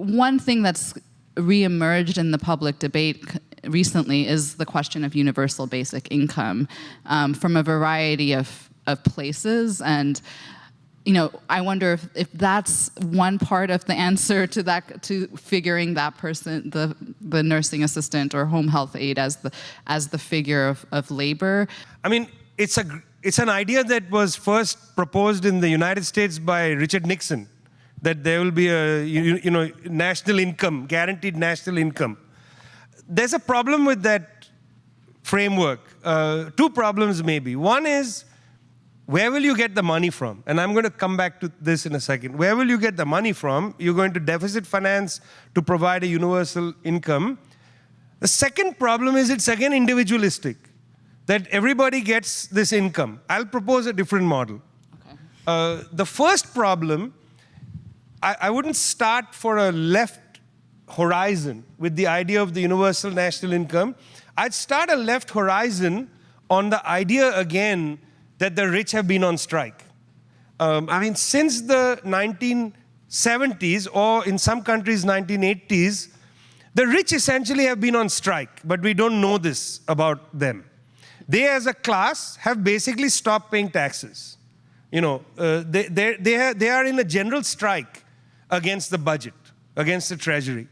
one thing that's reemerged in the public debate recently is the question of universal basic income from a variety of places. And I wonder if that's one part of the answer to that, to figuring that person, the nursing assistant or home health aide as the figure of labor. I mean, it's an idea that was first proposed in the United States by Richard Nixon, that there will be a national income, guaranteed national income. There's a problem with that framework. Two problems maybe. One is, where will you get the money from? And I'm going to come back to this in a second. Where will you get the money from? You're going to deficit finance to provide a universal income. The second problem is it's again individualistic, that everybody gets this income. I'll propose a different model. Okay. The first problem, I wouldn't start for a left horizon with the idea of the universal national income. I'd start a left horizon on the idea again that the rich have been on strike. I mean, since the 1970s, or in some countries 1980s, the rich essentially have been on strike, but we don't know this about them. They as a class have basically stopped paying taxes. They are in a general strike against the budget, against the treasury.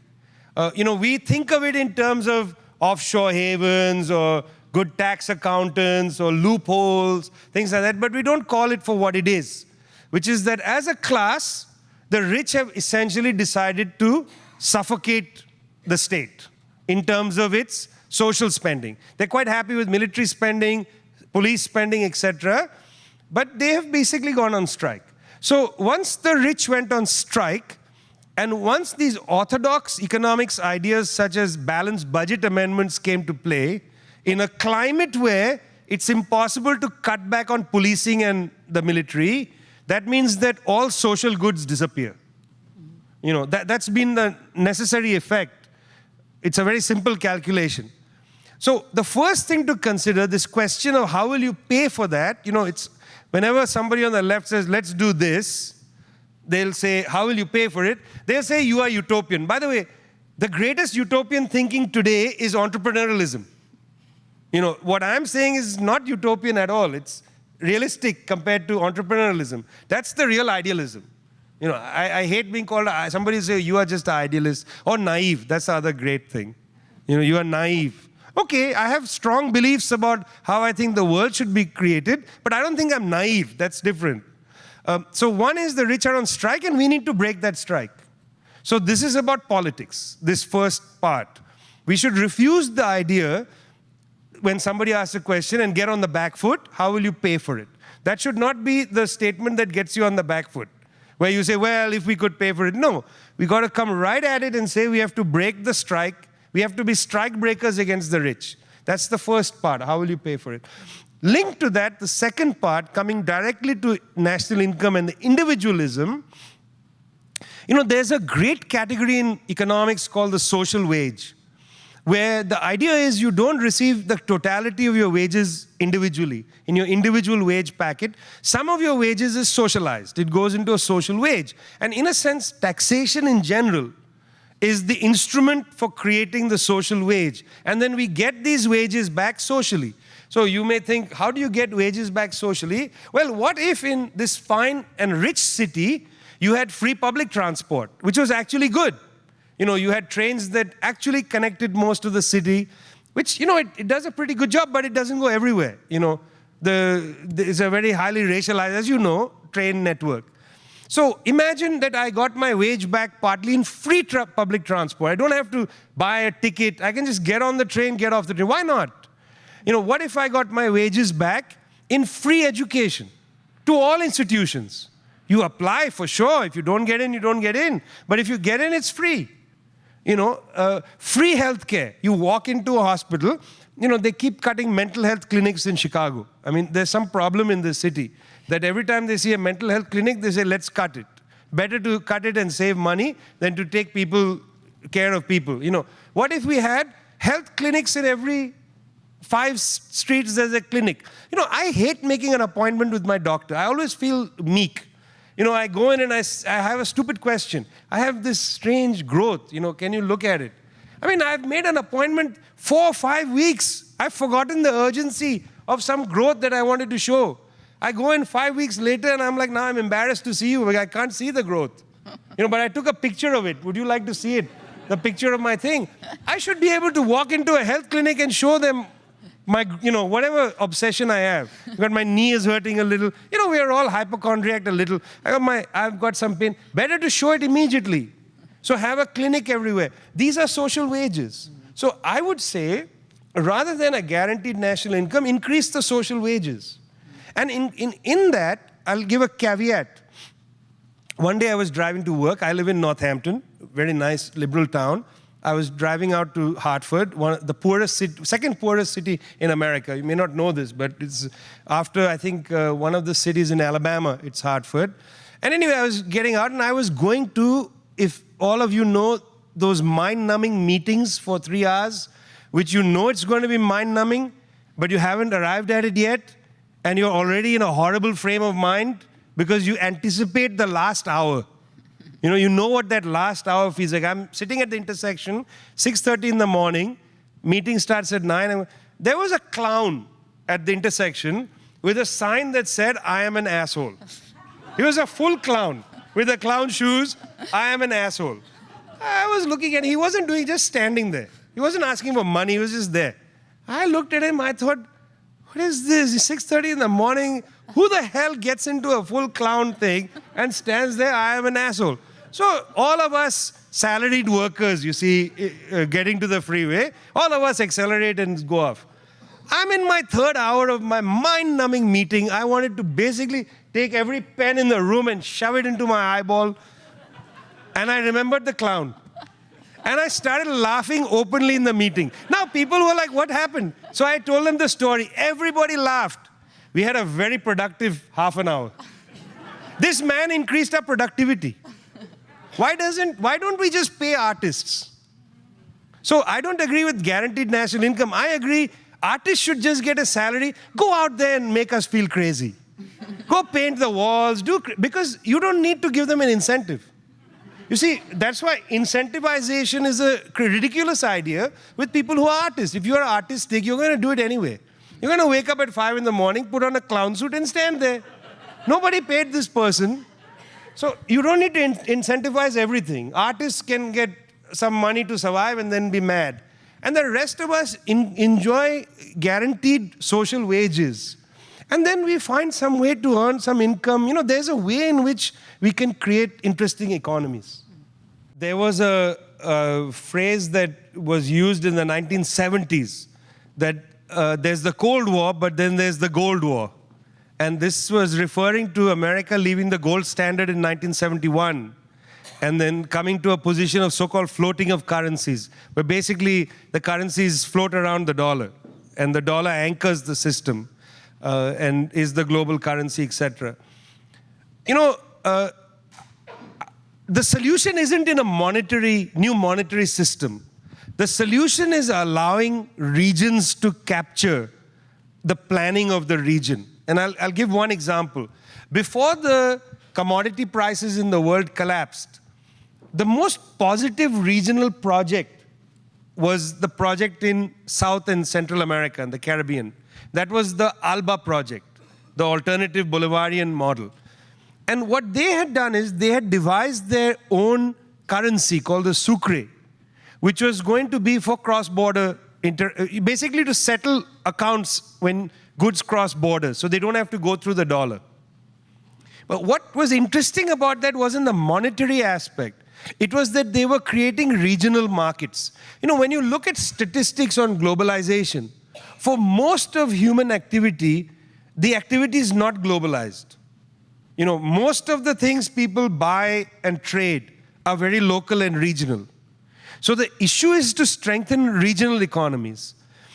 We think of it in terms of offshore havens or good tax accountants or loopholes, things like that, but we don't call it for what it is, which is that as a class, the rich have essentially decided to suffocate the state in terms of its social spending. They're quite happy with military spending, police spending, etc., but they have basically gone on strike. So once the rich went on strike, and once these orthodox economics ideas such as balanced budget amendments came to play, in a climate where it's impossible to cut back on policing and the military, that means that all social goods disappear. That's been the necessary effect. It's a very simple calculation. So the first thing to consider, this question of how will you pay for that, it's whenever somebody on the left says, let's do this, they'll say, how will you pay for it? They'll say, you are utopian. By the way, the greatest utopian thinking today is entrepreneurialism. What I'm saying is not utopian at all. It's realistic compared to entrepreneurialism. That's the real idealism. I hate being called, somebody say, you are just an idealist, or naive. That's the other great thing. You are naive. Okay, I have strong beliefs about how I think the world should be created, but I don't think I'm naive. That's different. So one is the rich are on strike, and we need to break that strike. So this is about politics, this first part. We should refuse the idea when somebody asks a question and get on the back foot, how will you pay for it? That should not be the statement that gets you on the back foot, where you say, well, if we could pay for it. No, we got to come right at it and say we have to break the strike. We have to be strike breakers against the rich. That's the first part. How will you pay for it? Linked to that, the second part, coming directly to national income and the individualism, there's a great category in economics called the social wage, where the idea is you don't receive the totality of your wages individually, in your individual wage packet. Some of your wages is socialized. It goes into a social wage. And in a sense, taxation in general is the instrument for creating the social wage. And then we get these wages back socially. So you may think, how do you get wages back socially? Well, what if in this fine and rich city, you had free public transport, which was actually good? You had trains that actually connected most of the city, which, it does a pretty good job, but it doesn't go everywhere. It's a very highly racialized, as you know, train network. So imagine that I got my wage back partly in free public transport. I don't have to buy a ticket. I can just get on the train, get off the train. Why not? What if I got my wages back in free education to all institutions? You apply for sure. If you don't get in, you don't get in. But if you get in, it's free. Free healthcare. You walk into a hospital, they keep cutting mental health clinics in Chicago. I mean, there's some problem in this city that every time they see a mental health clinic, they say, let's cut it. Better to cut it and save money than to take care of people. What if we had health clinics in every 5 streets? There's a clinic. I hate making an appointment with my doctor. I always feel meek. I go in and I have a stupid question. I have this strange growth, can you look at it? I mean, I've made an appointment 4 or 5 weeks. I've forgotten the urgency of some growth that I wanted to show. I go in 5 weeks later and I'm like, now I'm embarrassed to see you. I can't see the growth. But I took a picture of it. Would you like to see it? The picture of my thing. I should be able to walk into a health clinic and show them my, whatever obsession I have. But my knee is hurting a little. We are all hypochondriac a little. I've got some pain. Better to show it immediately. So have a clinic everywhere. These are social wages. So I would say, rather than a guaranteed national income, increase the social wages. And in that, I'll give a caveat. One day I was driving to work. I live in Northampton, very nice liberal town. I was driving out to Hartford, the poorest city, second poorest city in America. You may not know this, but it's after, I think, one of the cities in Alabama, it's Hartford. And anyway, I was getting out and I was going to, if all of you know, those mind-numbing meetings for 3 hours, which it's going to be mind-numbing, but you haven't arrived at it yet, and you're already in a horrible frame of mind because you anticipate the last hour. You know what that last hour feels like. I'm sitting at the intersection, 6:30 in the morning, meeting starts at 9. There was a clown at the intersection with a sign that said, I am an asshole. He was a full clown with the clown shoes, I am an asshole. I was looking at him, he wasn't doing, just standing there. He wasn't asking for money, he was just there. I looked at him, I thought, what is this? It's 6:30 in the morning. Who the hell gets into a full clown thing and stands there, I am an asshole? So all of us salaried workers, you see, getting to the freeway, all of us accelerate and go off. I'm in my 3rd hour of my mind-numbing meeting. I wanted to basically take every pen in the room and shove it into my eyeball. And I remembered the clown. And I started laughing openly in the meeting. Now people were like, what happened? So I told them the story. Everybody laughed. We had a very productive half an hour. This man increased our productivity. Why don't we just pay artists? So I don't agree with guaranteed national income. I agree artists should just get a salary, go out there and make us feel crazy. Go paint the walls, because you don't need to give them an incentive. You see, that's why incentivization is a ridiculous idea with people who are artists. If you're artistic, you're going to do it anyway. You're going to wake up at 5 in the morning, put on a clown suit and stand there. Nobody paid this person. So you don't need to incentivize everything. Artists can get some money to survive and then be mad. And the rest of us enjoy guaranteed social wages. And then we find some way to earn some income. There's a way in which we can create interesting economies. There was a phrase that was used in the 1970s that there's the Cold War, but then there's the Gold War. And this was referring to America leaving the gold standard in 1971 and then coming to a position of so-called floating of currencies, where basically the currencies float around the dollar and the dollar anchors the system and is the global currency, etc. The solution isn't in a new monetary system. The solution is allowing regions to capture the planning of the region. And I'll give one example. Before the commodity prices in the world collapsed, the most positive regional project was the project in South and Central America and the Caribbean. That was the ALBA project, the alternative Bolivarian model. And what they had done is they had devised their own currency called the sucre, which was going to be for cross-border, basically to settle accounts when goods cross borders, so they don't have to go through the dollar. But what was interesting about that wasn't the monetary aspect. It was that they were creating regional markets. When you look at statistics on globalization, for most of human activity, the activity is not globalized. Most of the things people buy and trade are very local and regional. So the issue is to strengthen regional economies.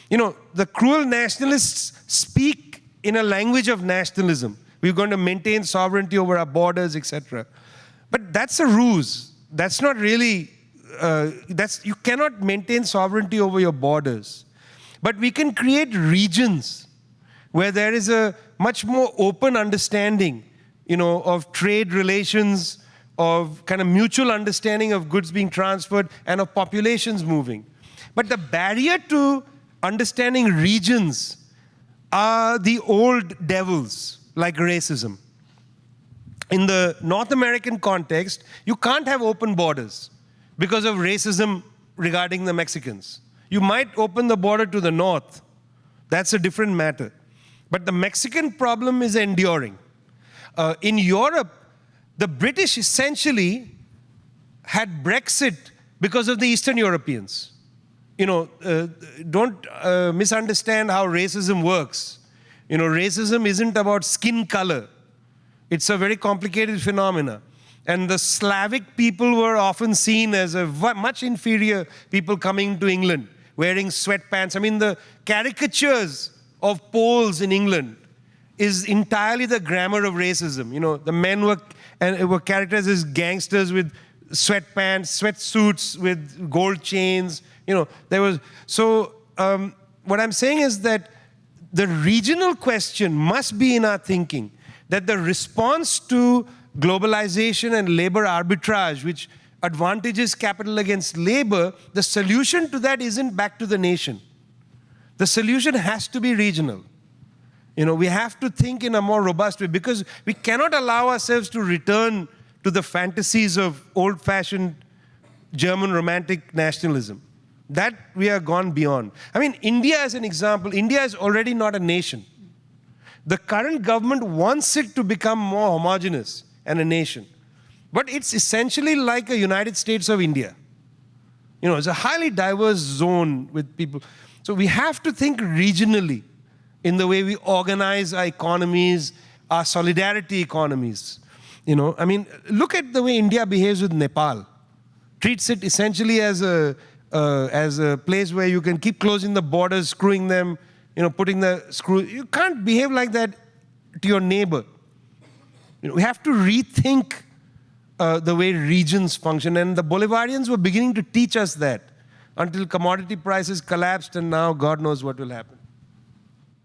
The cruel nationalists speak in a language of nationalism. We're going to maintain sovereignty over our borders, etc. But that's a ruse. That's not really, you cannot maintain sovereignty over your borders. But we can create regions where there is a much more open understanding of trade relations, of kind of mutual understanding of goods being transferred, and of populations moving. But the barrier to understanding regions are the old devils, like racism. In the North American context, you can't have open borders because of racism regarding the Mexicans. You might open the border to the north. That's a different matter. But the Mexican problem is enduring. In Europe, the British essentially had Brexit because of the Eastern Europeans. Don't misunderstand how racism works. Racism isn't about skin color. It's a very complicated phenomena. And the Slavic people were often seen as a much inferior people coming to England, wearing sweatpants. I mean, the caricatures of Poles in England is entirely the grammar of racism. The men were characterized as gangsters with sweatpants, sweatsuits with gold chains. What I'm saying is that the regional question must be in our thinking, that the response to globalization and labor arbitrage, which advantages capital against labor, the solution to that isn't back to the nation. The solution has to be regional. We have to think in a more robust way, because we cannot allow ourselves to return to the fantasies of old-fashioned German romantic nationalism. That we are gone beyond. I mean, India as an example, India is already not a nation. The current government wants it to become more homogeneous and a nation. But it's essentially like a United States of India. It's a highly diverse zone with people. So we have to think regionally in the way we organize our economies, our solidarity economies. Look at the way India behaves with Nepal. Treats it essentially as a place where you can keep closing the borders, screwing them, putting the screw. You can't behave like that to your neighbor. We have to rethink the way regions function. And the Bolivarians were beginning to teach us that until commodity prices collapsed, and now God knows what will happen.